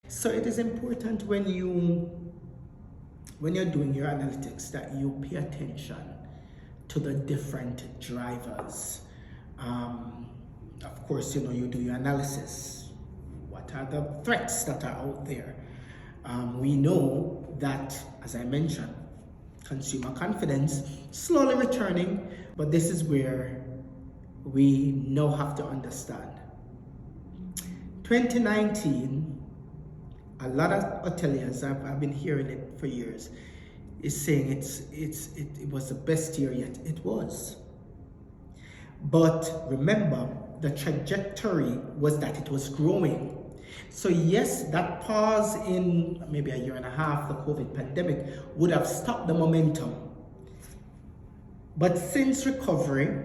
So it is important when you're doing your analytics that you pay attention to the different drivers. Of course, you do your analysis. What are the threats that are out there? We know that, as I mentioned, consumer confidence slowly returning, but this is where we now have to understand. 2019, a lot of hoteliers, I've been hearing it for years, is saying it was the best year yet. It was. But remember, the trajectory was that it was growing. So yes, that pause in maybe a year and a half, the COVID pandemic, would have stopped the momentum. But since recovery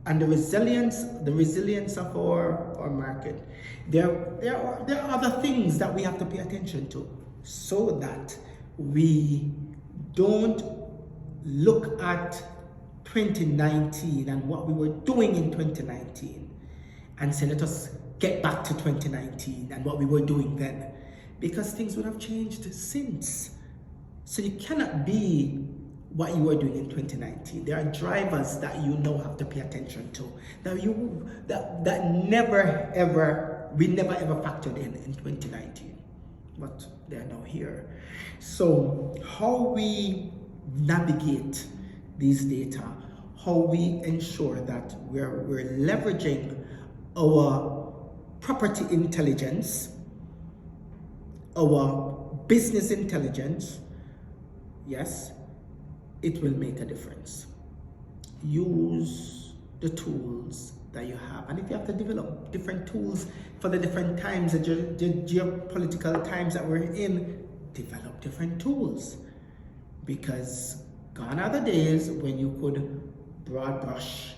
and the resilience of our market, there are other things that we have to pay attention to so that we don't look at 2019 and what we were doing in 2019 and say, let us get back to 2019 and what we were doing then, because things would have changed since. So you cannot be what you were doing in 2019. There are drivers that you now have to pay attention to that we never ever factored in 2019, but they're now here. So how we navigate these data, how we ensure that we're leveraging our property intelligence, our business intelligence, yes, it will make a difference. Use the tools that you have. And if you have to develop different tools for the different times, the geopolitical times that we're in, develop different tools. Because gone are the days when you could broad brush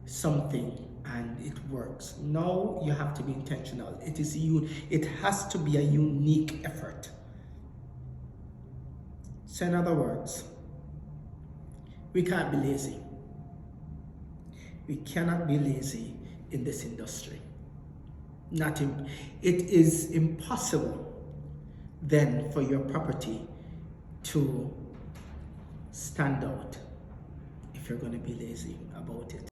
something and it works. Now you have to be intentional. It has to be a unique effort. So in other words, we can't be lazy. We cannot be lazy in this industry. It is impossible then for your property to stand out if you're going to be lazy about it.